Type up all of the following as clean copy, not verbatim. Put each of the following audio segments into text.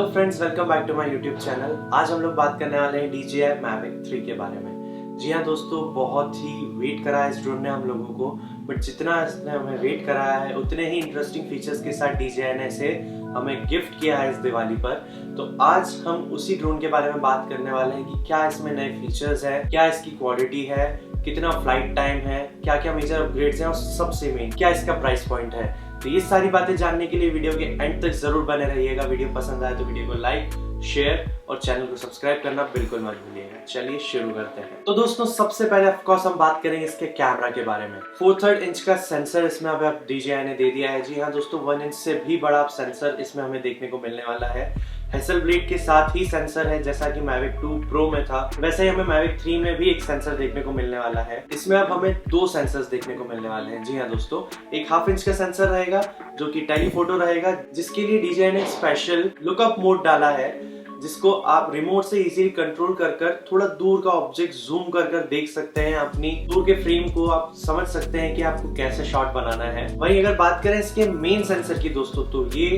Hello friends, welcome back to my YouTube channel. आज हम लोग बात करने वाले हैं DJI Mavic 3 के बारे में। जी हाँ दोस्तों, बहुत ही वेट कराया इस ड्रोन ने हम लोगों को, बट जितना इसने हमें वेट कराया है उतने ही इंटरेस्टिंग फीचर्स के साथ DJI ने इसे हमें गिफ्ट किया है इस दिवाली पर। तो आज हम उसी ड्रोन के बारे में बात करने वाले हैं कि क्या इसमें नए फीचर्स है, क्या इसकी क्वालिटी है, कितना फ्लाइट टाइम है, क्या क्या मेजर अपग्रेड्स हैं और सबसे मेन क्या इसका प्राइस पॉइंट है। तो ये सारी बातें जानने के लिए वीडियो के एंड तक जरूर बने रहिएगा। वीडियो पसंद आए तो वीडियो को लाइक, शेयर और चैनल को सब्सक्राइब करना बिल्कुल मत भूलिएगा। चलिए शुरू करते हैं। तो दोस्तों, सबसे पहले ऑफ कोर्स हम बात करेंगे इसके कैमरा के बारे में। 4/3 इंच का सेंसर इसमें अब DJI ने दे दिया है। जी हाँ दोस्तों, 1 इंच से भी बड़ा सेंसर इसमें हमें देखने को मिलने वाला है। हेसल ब्लेड के साथ ही सेंसर है, जैसा कि Mavic 2 Pro में था, वैसे ही हमें Mavic 3 में भी एक सेंसर देखने को मिलने वाला है। इसमें अब हमें 2 सेंसर्स देखने को मिलने वाले हैं। जी हाँ दोस्तों, एक 1/2 इंच का सेंसर रहेगा जो कि टेलीफोटो रहेगा, जिसके लिए DJI ने स्पेशल लुकअप मोड डाला है, जिसको आप रिमोट से इजीली कंट्रोल कर थोड़ा दूर का ऑब्जेक्ट जूम कर देख सकते हैं। अपनी दूर के फ्रेम को आप समझ सकते हैं कि आपको कैसे शॉट बनाना है। वहीं अगर बात करें इसके मेन सेंसर की दोस्तों, तो ये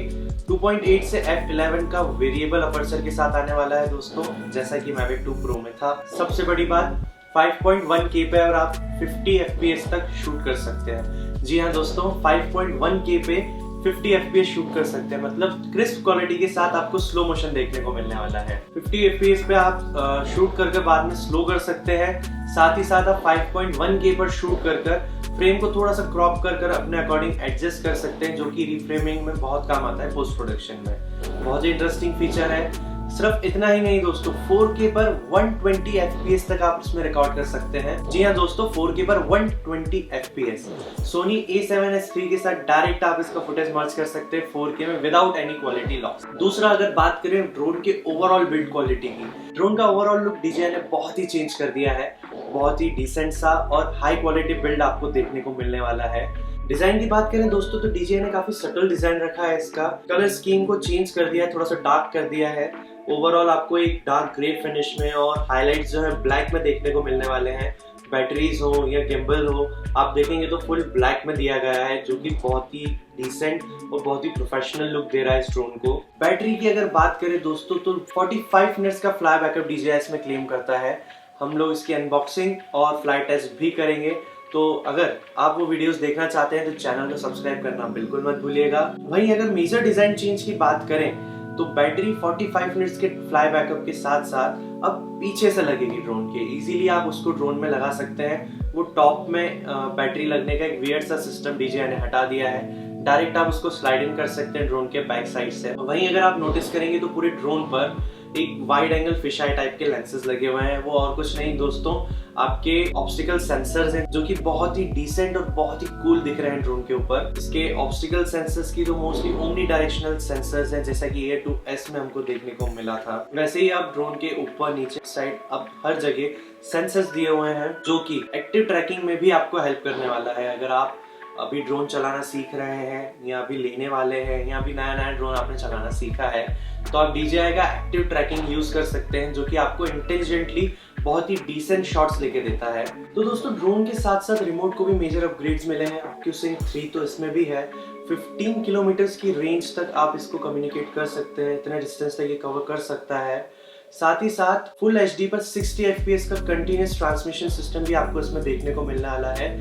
2.8 से f11 का वेरिएबल अपर्चर के साथ आने वाला है दोस्तों, जैसा कि Mavic 2 Pro में था। सबसे बड़ी बात 5.1K पे और आप 50 FPS तक शूट कर सकते हैं। जी हाँ दोस्तों, 5.1K पे 50 FPS शूट कर सकते हैं, मतलब क्रिस्प क्वालिटी के साथ आपको स्लो मोशन देखने को मिलने वाला है। 50 FPS पे आप शूट करके बाद में स्लो कर सकते हैं। साथ ही साथ आप 5.1K पर शूट कर फ्रेम को थोड़ा सा क्रॉप कर अपने अकॉर्डिंग एडजस्ट कर सकते हैं, जो कि रीफ्रेमिंग में बहुत काम आता है पोस्ट प्रोडक्शन में। बहुत ही इंटरेस्टिंग फीचर है। सिर्फ इतना ही नहीं दोस्तों, 4K पर 120 FPS तक आप इसमें रिकॉर्ड कर सकते हैं। जी हाँ दोस्तों, 4K पर 120 FPS। Sony A7S III के साथ डायरेक्ट आप इसका फुटेज मर्ज कर सकते हैं 4K में विदाउट एनी क्वालिटी लॉस। दूसरा, अगर बात करें ड्रोन के ओवरऑल बिल्ड क्वालिटी की, ड्रोन का ओवरऑल लुक DJI ने बहुत ही चेंज कर दिया है। बहुत ही डिसेंट सा और हाई क्वालिटी बिल्ड आपको देखने को मिलने वाला है। डिजाइन की बात करें दोस्तों, तो DJI ने काफी सटल डिजाइन रखा है। इसका कलर स्कीम को चेंज कर दिया है, थोड़ा सा डार्क कर दिया है। ओवरऑल आपको एक डार्क ग्रे फिनिश में और हाइलाइट्स जो है ब्लैक में देखने को मिलने वाले हैं। बैटरीज हो या गिम्बल हो, आप देखेंगे तो फुल ब्लैक में दिया गया है, जो कि बहुत ही डिसेंट और बहुत ही प्रोफेशनल लुक दे रहा है इस ड्रोन को। बैटरी की अगर बात करें दोस्तों, तो 45 मिनट्स का फ्लाई बैकअप DJI इसमें क्लेम करता है। हम लोग इसकी अनबॉक्सिंग और फ्लाइट टेस्ट भी करेंगे, तो अगर आप वो वीडियोस देखना चाहते हैं तो चैनल को सब्सक्राइब करना बिल्कुल मत भूलिएगा। वहीं अगर मेजर डिजाइन चेंज की बात करें, तो बैटरी 45 मिनट्स के फ्लाई बैकअप के साथ साथ अब पीछे से लगेगी ड्रोन के। इजीली आप उसको ड्रोन में लगा सकते हैं। वो टॉप में बैटरी लगने का एक वियर्ड सा सिस्टम DJI ने हटा दिया है। डायरेक्ट आप उसको स्लाइड इन कर सकते हैं ड्रोन के बैक साइड से। वहीं अगर आप नोटिस करेंगे तो पूरे ड्रोन पर एक wide angle fish I type के लेंसेज लगे हुए हैं। वो और कुछ नहीं दोस्तों, आपके ऑब्स्टिकल सेंसर्स हैं, जो कि बहुत ही डिसेंट और बहुत ही कूल दिख रहे हैं ड्रोन के ऊपर। इसके ऑब्स्टिकल सेंसर्स की तो मोस्टली ओमनी डायरेक्शनल सेंसर्स हैं, जैसा कि A2S में हमको देखने को मिला था। वैसे ही आप ड्रोन के ऊपर नीचे साइड अब हर जगह सेंसर्स दिए हुए हैं, जो कि एक्टिव ट्रैकिंग में भी आपको हेल्प करने वाला है। अगर आप अभी ड्रोन चलाना सीख रहे हैं या अभी लेने वाले हैं या अभी नया ड्रोन आपने चलाना सीखा है, तो आप DJI का एक्टिव ट्रैकिंग यूज कर सकते हैं, जो कि आपको इंटेलिजेंटली बहुत ही डिसेंट शॉट्स लेके देता है। तो दोस्तों, ड्रोन के साथ साथ रिमोट को भी मेजर अपग्रेड्स मिले हैं। AccuSync 3 तो इसमें भी है। 15 किलोमीटर की रेंज तक आप इसको कम्युनिकेट कर सकते हैं, इतने डिस्टेंस तक ये कवर कर सकता है। साथ ही साथ फुल HD पर 60 FPS का कंटिन्यूअस ट्रांसमिशन सिस्टम भी आपको इसमें देखने को मिलने वाला है।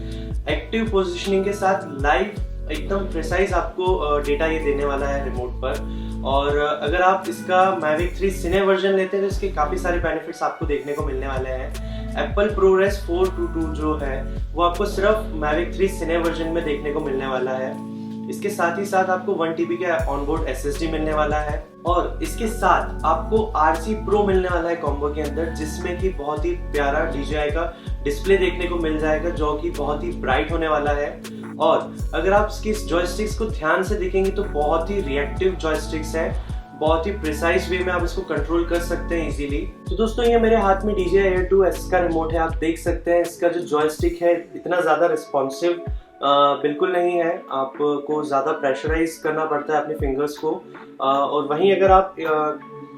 एक्टिव पोजीशनिंग के साथ लाइव एकदम प्रिसाइज आपको डेटा ये देने वाला है रिमोट पर। और अगर आप इसका Mavic 3 cine वर्जन लेते हैं तो इसके काफी सारे बेनिफिट्स आपको देखने को मिलने वाले हैं। Apple ProRes 422 जो है वो आपको सिर्फ Mavic 3 cine वर्जन में देखने को मिलने वाला है। इसके साथ ही साथ आपको 1 TB का ऑनबोर्ड SSD मिलने वाला है, और इसके साथ आपको RC Pro मिलने वाला है कॉम्बो के अंदर, जिसमें कि बहुत ही प्यारा DJI का डिस्प्ले देखने को मिल जाएगा, जो कि बहुत ही ब्राइट होने वाला है। और अगर आप इसकी जॉयस्टिक्स को ध्यान से देखेंगे तो बहुत ही रिएक्टिव जॉयस्टिक्स है। बहुत ही प्रिसाइज वे में आप इसको कंट्रोल कर सकते हैं इजीली। तो दोस्तों, ये मेरे हाथ में DJI Air 2S का रिमोट है। आप देख सकते हैं इसका जो जॉयस्टिक है इतना ज्यादा रिस्पॉन्सिव बिल्कुल नहीं है। आपको ज़्यादा प्रेशराइज करना पड़ता है अपने फिंगर्स को। और वहीं अगर आप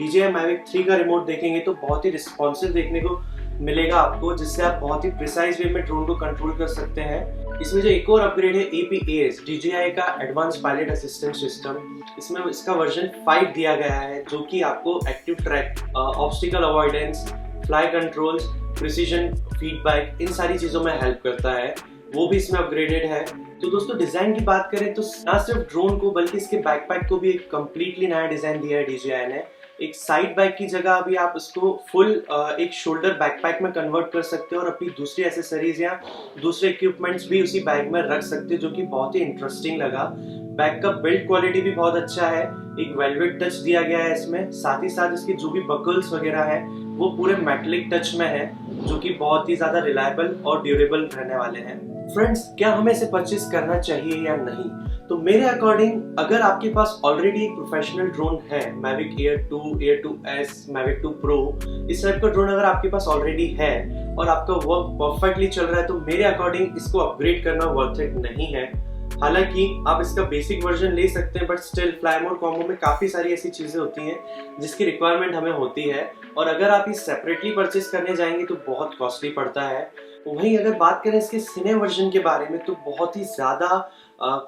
DJI Mavic 3 का रिमोट देखेंगे तो बहुत ही रिस्पॉन्सिव देखने को मिलेगा आपको, जिससे आप बहुत ही प्रिसाइज वे में ड्रोन को कंट्रोल कर सकते हैं। इसमें जो एक और अपग्रेड है APAS, DJI का एडवांस पायलट असिस्टेंट सिस्टम, इसमें इसका वर्जन 5 दिया गया है, जो कि आपको active track, obstacle avoidance, fly controls, precision feedback, इन सारी चीजों में हेल्प करता है। वो भी इसमें अपग्रेडेड है। तो दोस्तों डिजाइन की बात करें तो ना सिर्फ ड्रोन को बल्कि इसके बैकपैक को भी एक कंप्लीटली नया डिजाइन दिया है DJI ने। एक साइड बैग की जगह अभी आप इसको फुल एक शोल्डर बैकपैक में कन्वर्ट कर सकते हो और अपनी दूसरी एसेसरीज या दूसरे इक्विपमेंट्स भी उसी बैग में रख सकते हो, जो कि बहुत ही इंटरेस्टिंग लगा। बैग का बिल्ड क्वालिटी भी बहुत अच्छा है, एक वेलवेट टच दिया गया है इसमें। साथ ही साथ इसके जो भी बकल्स वगैरह है वो पूरे मेटलिक टच में है, जो कि बहुत ही ज्यादा रिलायबल और ड्यूरेबल रहने वाले हैं। फ्रेंड्स, क्या हमें इसे परचेज करना चाहिए या नहीं? तो मेरे अकॉर्डिंग अगर आपके पास ऑलरेडी एक प्रोफेशनल ड्रोन है, Mavic Air 2, Air 2s, Mavic 2 Pro, इस टाइप का ड्रोन अगर आपके पास ऑलरेडी है और आपका वर्क परफेक्टली चल रहा है, तो मेरे अकॉर्डिंग इसको अपग्रेड करना वर्थ इट नहीं है। हालांकि आप इसका बेसिक वर्जन ले सकते हैं, but still fly mode combo में काफी सारी ऐसी चीजें होती हैं जिसकी रिक्वायरमेंट हमें होती है, और अगर आप इस सेपरेटली परचेज करने जाएंगे तो बहुत कॉस्टली पड़ता है। वहीं अगर बात करें इसके सिने वर्जन के बारे में, तो बहुत ही ज्यादा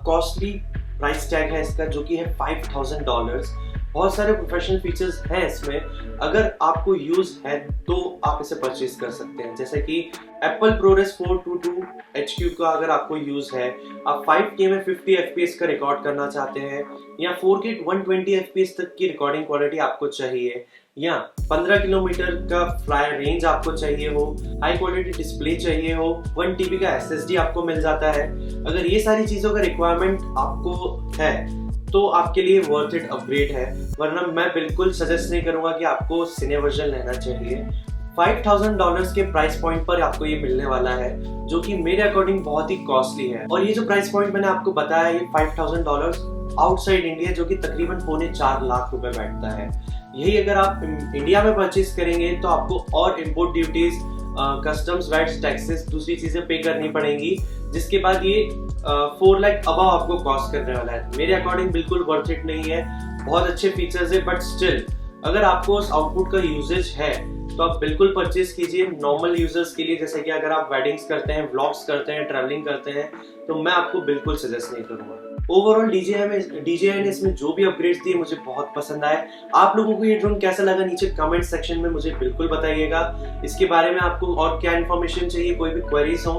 कॉस्टली प्राइस टैग है इसका, जो कि है $5000। बहुत सारे प्रोफेशनल फीचर्स हैं इसमें। अगर आपको यूज है तो आप इसे परचेज कर सकते हैं, जैसे कि एप्पल ProRes 422 HQ का अगर आपको यूज है, आप 5K में 50 FPS का रिकॉर्ड करना चाहते हैं, या 4K 120 FPS तक की रिकॉर्डिंग क्वालिटी आपको चाहिए, या 15 किलोमीटर का फ्लाई रेंज आपको चाहिए हो, हाई क्वालिटी डिस्प्ले चाहिए हो, 1 TB का SSD आपको मिल जाता है। अगर ये सारी चीजों का रिक्वायरमेंट आपको है तो आपके लिए वर्थ इट अपग्रेड है, वरना मैं बिल्कुल सजेस्ट नहीं करूंगा कि आपको सिने वर्जन लेना चाहिए। $5000 के प्राइस पॉइंट पर आपको ये मिलने वाला है, जो कि मेरे अकॉर्डिंग बहुत ही कॉस्टली है। और ये जो प्राइस पॉइंट मैंने आपको बताया, ये $5000 आउटसाइड इंडिया, जो कि तकरीबन $4.25 रुपए बैठता है। यही अगर आप इंडिया में परचेज करेंगे तो आपको और import duties, customs, watts, taxes, दूसरी चीजें पे करनी पड़ेंगी, जिसके बाद ये 4 लाख अबव आपको कॉस्ट करने वाला है। मेरे अकॉर्डिंग बिल्कुल वर्थ इट नहीं है। बहुत अच्छे फीचर्स है, बट स्टिल अगर आपको उस आउटपुट का यूजेज है तो आप बिल्कुल परचेज कीजिए। नॉर्मल यूजर्स के लिए, जैसे कि अगर आप वेडिंग्स करते हैं, व्लॉग्स करते हैं, ट्रैवलिंग करते हैं, तो मैं आपको बिल्कुल सजेस्ट नहीं करूंगा। ओवरऑल DJI ने इसमें जो भी अपग्रेड्स दिए मुझे बहुत पसंद आए। आप लोगों को ये ड्रोन कैसा लगा नीचे कमेंट सेक्शन में मुझे बिल्कुल बताइएगा। इसके बारे में आपको और क्या इन्फॉर्मेशन चाहिए, कोई भी क्वेरीज हो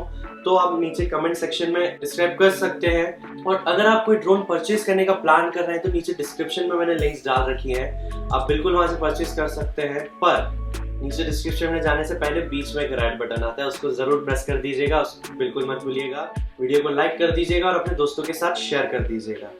तो आप नीचे कमेंट सेक्शन में डिस्क्राइब कर सकते हैं। और अगर आप कोई ड्रोन परचेज करने का प्लान कर रहे हैं तो नीचे डिस्क्रिप्शन में मैंने लिंक्स डाल रखी हैं, आप बिल्कुल वहां से परचेज कर सकते हैं। पर नीचे डिस्क्रिप्शन में जाने से पहले बीच में एक रेड बटन आता है, उसको जरूर प्रेस कर दीजिएगा, उसको बिल्कुल मत भूलिएगा। वीडियो को लाइक कर दीजिएगा और अपने दोस्तों के साथ शेयर कर दीजिएगा।